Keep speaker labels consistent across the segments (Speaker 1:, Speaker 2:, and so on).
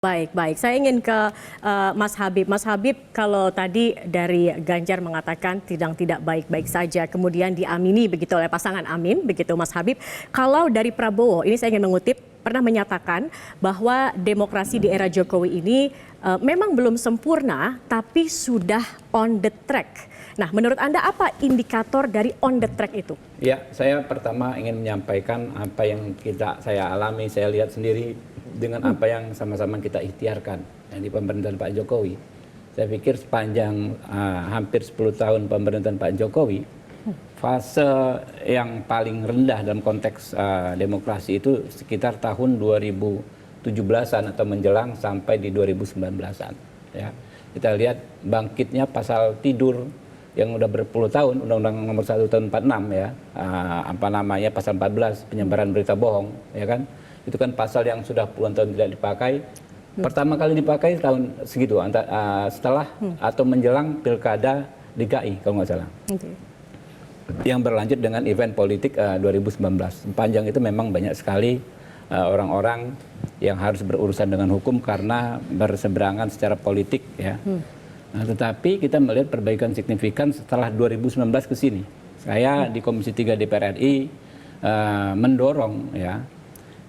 Speaker 1: Baik, baik. Saya ingin ke Mas Habib. Mas Habib, kalau tadi dari Ganjar mengatakan tidak baik-baik saja, kemudian diamini begitu oleh pasangan Amin, begitu Mas Habib. Kalau dari Prabowo, ini saya ingin mengutip, pernah menyatakan bahwa demokrasi di era Jokowi ini memang belum sempurna, tapi sudah on the track. Nah, menurut Anda apa indikator dari on the track itu?
Speaker 2: Ya, saya pertama ingin menyampaikan apa yang saya alami, saya lihat sendiri dengan apa yang sama-sama kita ikhtiarkan di pemerintahan Pak Jokowi. Saya pikir sepanjang hampir 10 tahun pemerintahan Pak Jokowi, fase yang paling rendah dalam konteks demokrasi itu sekitar tahun 2017-an atau menjelang sampai di 2019-an. Ya. Kita lihat bangkitnya pasal tidur yang udah berpuluh tahun, Undang-Undang Nomor 1 Tahun 46 ya, pasal 14 penyebaran berita bohong, ya kan? Itu kan pasal yang sudah puluhan tahun tidak dipakai. Pertama kali dipakai tahun segitu, setelah atau menjelang pilkada DKI kalau nggak salah. Okay. Yang berlanjut dengan event politik 2019. Sepanjang itu memang banyak sekali orang-orang yang harus berurusan dengan hukum karena berseberangan secara politik ya. Nah, tetapi kita melihat perbaikan signifikan setelah 2019 ke sini. Saya di Komisi 3 DPR RI mendorong ya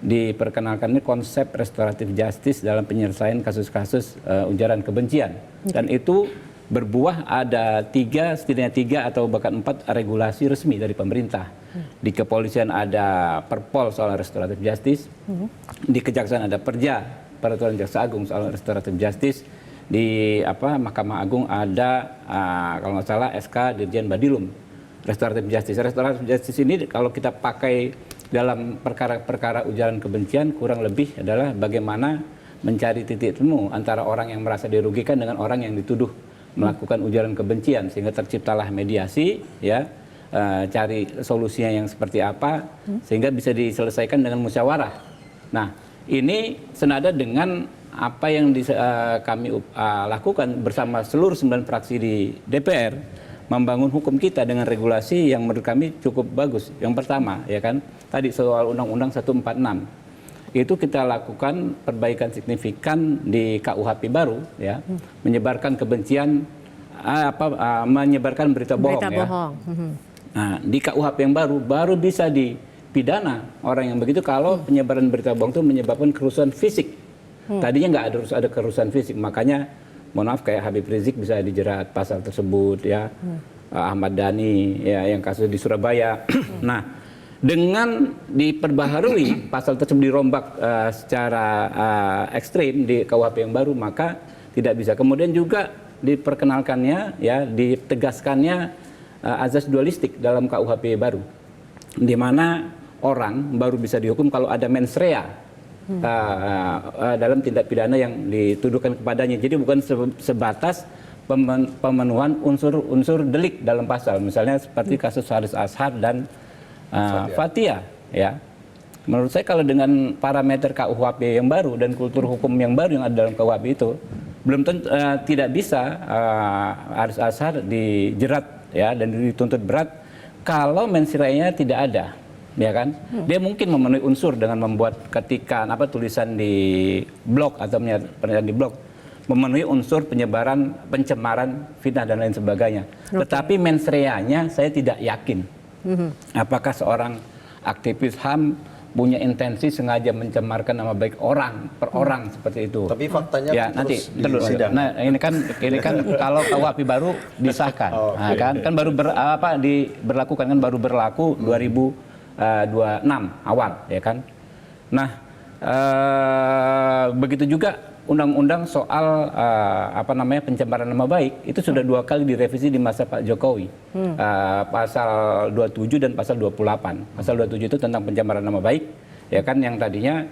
Speaker 2: diperkenalkannya konsep restoratif justice dalam penyelesaian kasus-kasus ujaran kebencian. Dan itu berbuah ada setidaknya tiga atau bahkan 4 regulasi resmi dari pemerintah. Di kepolisian ada Perpol soal restoratif justice, di kejaksaan ada Peraturan Jaksa Agung soal restoratif justice, di Mahkamah Agung ada kalau nggak salah SK Dirjen Badilum restoratif justice. Restoratif justice ini kalau kita pakai dalam perkara-perkara ujaran kebencian kurang lebih adalah bagaimana mencari titik temu antara orang yang merasa dirugikan dengan orang yang dituduh melakukan ujaran kebencian sehingga terciptalah mediasi ya, cari solusinya yang seperti apa sehingga bisa diselesaikan dengan musyawarah. Nah, ini senada dengan apa yang kami lakukan bersama seluruh 9 fraksi di DPR, membangun hukum kita dengan regulasi yang menurut kami cukup bagus. Yang pertama, ya kan, tadi soal Undang-Undang 146 itu kita lakukan perbaikan signifikan di KUHP baru, ya, menyebarkan kebencian, menyebarkan berita bohong. Ya. Nah, di KUHP yang baru bisa dipidana orang yang begitu kalau penyebaran berita bohong itu menyebabkan kerusuhan fisik. Tadinya nggak ada kerusuhan fisik, makanya mohon maaf kayak Habib Rizik bisa dijerat pasal tersebut ya, Ahmad Dhani ya yang kasus di Surabaya. Nah, dengan diperbaharui pasal tersebut dirombak secara ekstrim di KUHP yang baru, maka tidak bisa. Kemudian juga diperkenalkannya ya, ditegaskannya azas dualistik dalam KUHP baru, di mana orang baru bisa dihukum kalau ada mens rea dalam tindak pidana yang dituduhkan kepadanya. Jadi bukan sebatas pemenuhan unsur delik dalam pasal. Misalnya seperti kasus Haris Azhar dan Fathia. Ya. Menurut saya kalau dengan parameter KUHP yang baru dan kultur hukum yang baru yang ada dalam KUHP itu, belum tentu tidak bisa Haris Azhar dijerat ya dan dituntut berat kalau mens rea-nya tidak ada. Ya kan, dia mungkin memenuhi unsur dengan membuat ketikan tulisan di blog atau pernyataan di blog, memenuhi unsur penyebaran, pencemaran, fitnah dan lain sebagainya. Tetapi mens rea-nya saya tidak yakin. Apakah seorang aktivis HAM punya intensi sengaja mencemarkan nama baik orang per orang seperti itu?
Speaker 3: Tapi faktanya
Speaker 2: ya, nanti sidang. Nah, ini kan kalau KUHP baru disahkan, kan baru diberlakukan kan baru berlaku 2026 awal ya kan. Nah, begitu juga undang-undang soal pencemaran nama baik itu sudah 2 kali direvisi di masa Pak Jokowi. Pasal 27 dan pasal 28. Pasal 27 itu tentang pencemaran nama baik ya kan, yang tadinya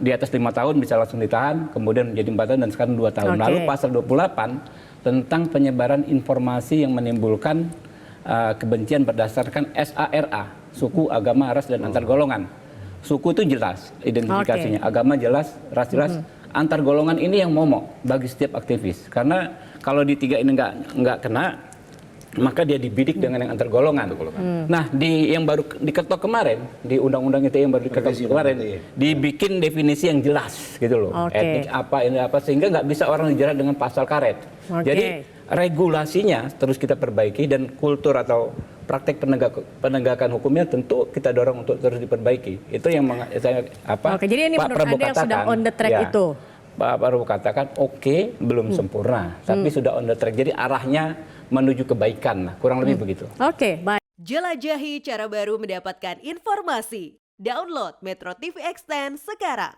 Speaker 2: di atas 5 tahun bisa langsung ditahan, kemudian menjadi 4 tahun dan sekarang 2 tahun. Lalu pasal 28 tentang penyebaran informasi yang menimbulkan kebencian berdasarkan SARA, suku, agama, ras, dan antar golongan. Suku itu jelas identifikasinya, agama jelas, ras jelas, antar golongan ini yang momok bagi setiap aktivis. Karena kalau di 3 ini nggak kena, maka dia dibidik dengan yang antar golongan. Nah, yang baru diketok kemarin, di undang-undang ITE yang baru diketok kemarin, dibikin definisi yang jelas gitu loh. Etnik apa, ini apa, sehingga nggak bisa orang dijerat dengan pasal karet. Jadi regulasinya terus kita perbaiki dan kultur atau praktek penegakan hukumnya tentu kita dorong untuk terus diperbaiki. Itu yang
Speaker 1: jadi ini
Speaker 2: Pak
Speaker 1: menurut
Speaker 2: Prabowo
Speaker 1: Anda yang sudah
Speaker 2: katakan,
Speaker 1: on the track itu?
Speaker 2: Pak Prabowo katakan belum sempurna, tapi sudah on the track. Jadi arahnya menuju kebaikan, kurang lebih begitu.
Speaker 1: Baik.
Speaker 3: Jelajahi cara baru mendapatkan informasi. Download Metro TV Extend sekarang.